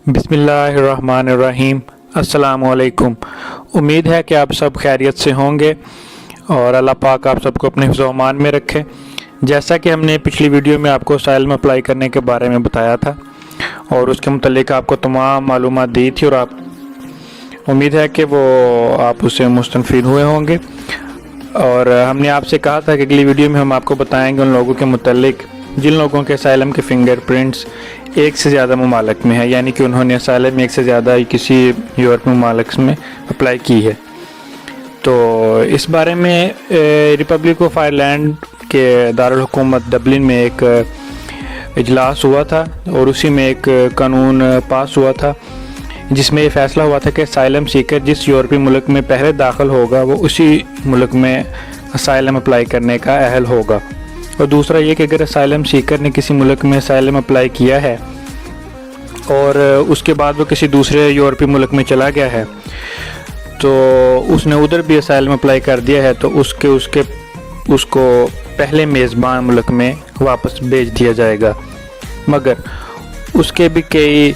बिस्मिल्लाहिर्रहमानिर्रहीम। अस्सलाम वालेकुम। उम्मीद है कि आप सब खैरियत से होंगे और अल्लाह पाक आप सबको अपने हिफ्ज़ व अमान में रखे। जैसा कि हमने पिछली वीडियो में आपको साइलम अप्लाई करने के बारे में बताया था और उसके मुतालिक आपको तमाम मालूमात दी थी और आप उम्मीद है कि वो आप उससे मुस्तफ़ीद हुए होंगे। और हमने आपसे कहा था कि अगली वीडियो में हम आपको बताएंगे उन लोगों के मुतालिक जिन लोगों के असाइलम के फिंगरप्रिंट्स एक से ज़्यादा ममालिक में है, यानी कि उन्होंने असाइलम एक से ज़्यादा किसी यूरोपीय ममालिक में अप्लाई की है। तो इस बारे में रिपब्लिक ऑफ आयरलैंड के दारुल हुकूमत डबलिन में एक इजलास हुआ था और उसी में एक कानून पास हुआ था जिसमें ये फ़ैसला हुआ था कि असाइलम सीकर जिस यूरोपीय मुल्क में पहले दाखिल होगा वो उसी मुल्क में असाइलम अप्लाई करने का अहल होगा। और दूसरा ये कि अगर असाइलम सीकर ने किसी मुल्क में असाइलम अप्लाई किया है और उसके बाद वो किसी दूसरे यूरोपीय मुल्क में चला गया है तो उसने उधर भी असाइलम अप्लाई कर दिया है तो उसको पहले मेज़बान मुल्क में वापस भेज दिया जाएगा। मगर उसके भी कई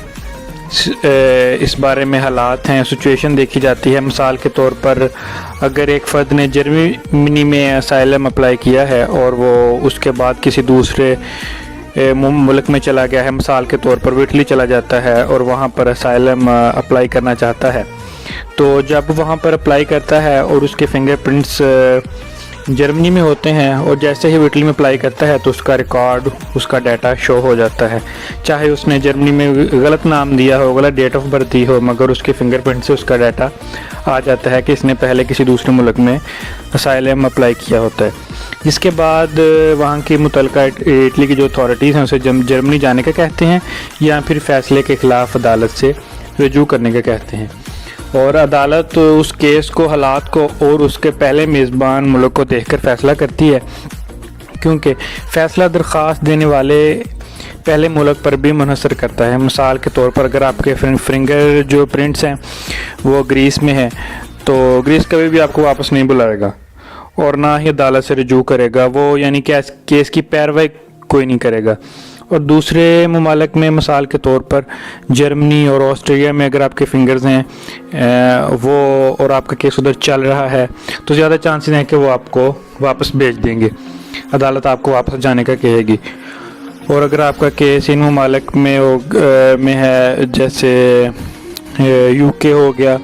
इस बारे में हालात हैं, सिचुएशन देखी जाती है। मिसाल के तौर पर अगर एक फ़र्द ने जर्मनी में असाइलम अप्लाई किया है और वो उसके बाद किसी दूसरे मुल्क में चला गया है, मिसाल के तौर पर वो इटली चला जाता है और वहाँ पर असाइलम अप्लाई करना चाहता है, तो जब वहाँ पर अप्लाई करता है और उसके फिंगरप्रिंट्स जर्मनी में होते हैं और जैसे ही वो इटली में अप्लाई करता है तो उसका रिकॉर्ड, उसका डाटा शो हो जाता है। चाहे उसने जर्मनी में गलत नाम दिया हो, गलत डेट ऑफ बर्थ दी हो, मगर उसके फिंगरप्रिंट से उसका डाटा आ जाता है कि इसने पहले किसी दूसरे मुल्क में असाइलम अप्लाई किया होता है। जिसके बाद वहाँ की मुतलका इटली की जो अथॉरिटीज़ हैं उसे जर्मनी जाने का कहते हैं या फिर फ़ैसले के ख़िलाफ़ अदालत से रजू करने का कहते हैं। और अदालत उस केस को, हालात को और उसके पहले मेज़बान मुल्क को देखकर फ़ैसला करती है, क्योंकि फ़ैसला दरख्वास्त देने वाले पहले मुल्क पर भी मुनहसर करता है। मिसाल के तौर पर अगर आपके फिंगर जो प्रिंट्स हैं वो ग्रीस में है तो ग्रीस कभी भी आपको वापस नहीं बुलाएगा और ना ही अदालत से रजू करेगा वो, यानी कि केस की पैरवाई कोई नहीं करेगा। और दूसरे ममालिक में मिसाल के तौर पर जर्मनी और ऑस्ट्रेलिया में अगर आपके फिंगर्स हैं वो और आपका केस उधर चल रहा है तो ज़्यादा चांसेस हैं कि वो आपको वापस भेज देंगे, अदालत आपको वापस जाने का कहेगी। और अगर आपका केस इन ममालिक में है, जैसे यूके हो गया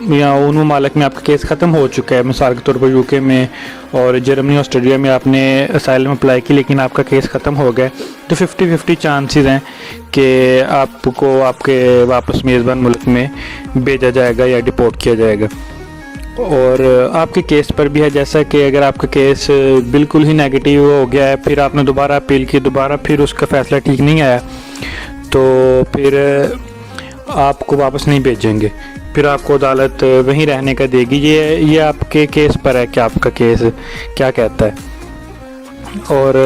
या उन ममालिक में आपका केस ख़त्म हो चुका है, मिसाल के तौर पर यूके में और जर्मनी ऑस्ट्रेलिया में आपने असाइलम अप्लाई की लेकिन आपका केस ख़त्म हो गया, तो 50-50 चांसेस हैं कि आपको आपके वापस मेज़बान मुल्क में भेजा जाएगा या डिपोर्ट किया जाएगा। और आपके केस पर भी है, जैसा कि अगर आपका केस बिल्कुल ही नेगेटिव हो गया है, फिर आपने दोबारा अपील की, दोबारा फिर उसका फ़ैसला ठीक नहीं आया, तो फिर आपको वापस नहीं भेजेंगे, फिर आपको अदालत वहीं रहने का देगी। ये आपके केस पर है कि आपका केस क्या कहता है। और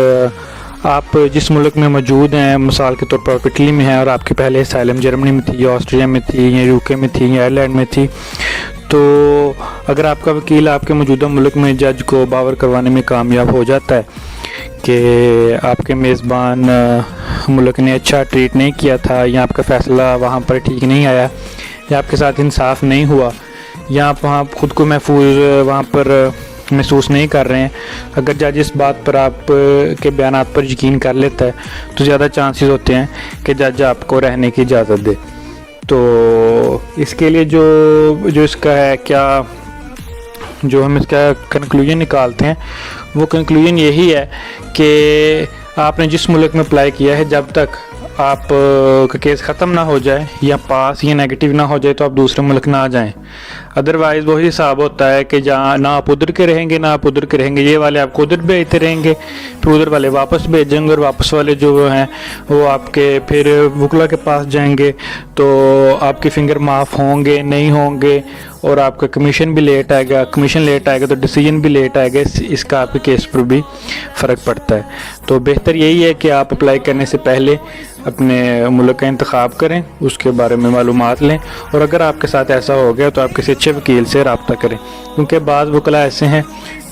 आप जिस मुल्क में मौजूद हैं, मिसाल के तौर पर आप इटली में हैं और आपकी पहले असाइलम जर्मनी में थी या ऑस्ट्रेलिया में थी या यूके में थी या आयरलैंड में थी, तो अगर आपका वकील आपके मौजूदा मुल्क में जज को बावर करवाने में कामयाब हो जाता है कि आपके मेज़बान मुल्क ने अच्छा ट्रीट नहीं किया था या आपका फ़ैसला वहाँ पर ठीक नहीं आया या आपके साथ इंसाफ नहीं हुआ या आप वहाँ खुद को महफूज वहाँ पर महसूस नहीं कर रहे हैं, अगर जज इस बात पर आप के बयानात पर यकीन कर लेता है तो ज़्यादा चांसेस होते हैं कि जज आपको रहने की इजाज़त दे। तो इसके लिए जो इसका है, क्या जो हम इसका कंक्लूजन निकालते हैं वो कंक्लूजन यही है कि आपने जिस मुल्क में अप्लाई किया है, जब तक आप का केस ख़त्म ना हो जाए या पास या नेगेटिव ना हो जाए तो आप दूसरे मुल्क ना जाएं। अदरवाइज़ वही हिसाब होता है कि जहाँ ना आप उधर के रहेंगे ना आप उधर के रहेंगे, ये वाले आपको उधर भेजते रहेंगे, फिर उधर वाले वापस भेजेंगे और वापस वाले जो हैं वो आपके फिर वकला के पास जाएंगे, तो आपके फिंगर माफ़ होंगे नहीं होंगे और आपका कमीशन भी लेट आएगा, तो डिसीजन भी लेट आएगा। इसका आपके केस पर भी फ़र्क पड़ता है। तो बेहतर यही है कि आप अप्लाई करने से पहले अपने मुल्क का इंतखाब करें, उसके बारे में मालूमात लें और अगर आपके साथ ऐसा हो गया तो आप किसी अच्छे वकील से रब्ता करें, क्योंकि बाज़ वकला ऐसे हैं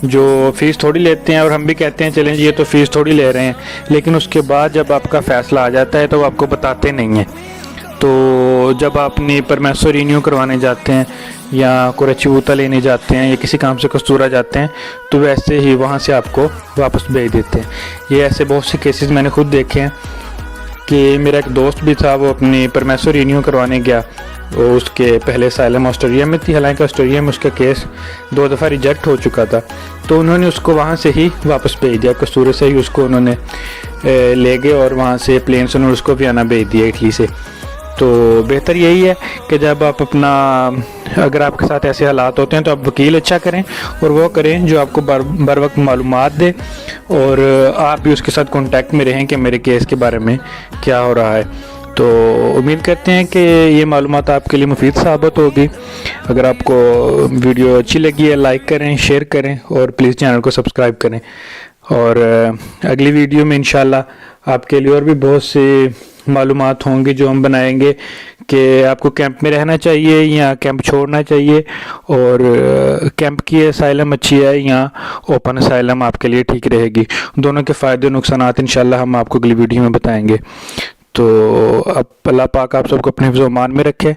جو فیس تھوڑی لیتے ہیں، اور ہم بھی کہتے ہیں چلیں جی یہ تو فیس تھوڑی لے رہے ہیں، لیکن اس کے بعد جب آپ کا فیصلہ آ جاتا ہے تو وہ آپ کو بتاتے نہیں ہیں۔ تو جب آپ اپنی پرمیسو رینیو کروانے جاتے ہیں یا قریچی بوتا لینے جاتے ہیں یا کسی کام سے کستورا جاتے ہیں تو ویسے ہی وہاں سے آپ کو واپس بھیج دیتے ہیں۔ یہ ایسے بہت سے کیسز میں نے خود دیکھے ہیں کہ میرا ایک دوست بھی تھا، وہ اپنی پرمیسو رینیو کروانے گیا، اس کے پہلے اسائلم آسٹریلیا میں تھی، حالانکہ آسٹریلیا میں اس کا کیس 2 دفعہ ریجیکٹ ہو چکا تھا، تو انہوں نے اس کو وہاں سے ہی واپس بھیج دیا، کستورے سے ہی اس کو انہوں نے لے گئے اور وہاں سے پلین سے انہوں نے اس کو ویانا بھیج دیا، اٹلی سے۔ تو بہتر یہی ہے کہ جب آپ اگر آپ کے ساتھ ایسے حالات ہوتے ہیں تو آپ وکیل اچھا کریں اور وہ کریں جو آپ کو بر وقت معلومات دے، اور آپ بھی اس کے ساتھ کانٹیکٹ میں رہیں کہ میرے کیس کے بارے میں کیا ہو رہا ہے۔ تو امید کرتے ہیں کہ یہ معلومات آپ کے لیے مفید ثابت ہوگی۔ اگر آپ کو ویڈیو اچھی لگی ہے لائک کریں، شیئر کریں اور پلیز چینل کو سبسکرائب کریں، اور اگلی ویڈیو میں انشاءاللہ آپ کے لیے اور بھی بہت سی معلومات ہوں گی جو ہم بنائیں گے کہ آپ کو کیمپ میں رہنا چاہیے یا کیمپ چھوڑنا چاہیے، اور کیمپ کی اسائلم اچھی ہے یا اوپن اسائلم آپ کے لیے ٹھیک رہے گی، دونوں کے فائدے و نقصانات انشاءاللہ ہم آپ کو اگلی ویڈیو میں بتائیں گے۔ تو اب اللہ پاک آپ سب کو اپنے حفظ و امان میں رکھے،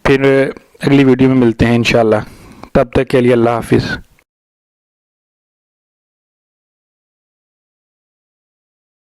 پھر اگلی ویڈیو میں ملتے ہیں انشاءاللہ، تب تک کے لیے اللہ حافظ۔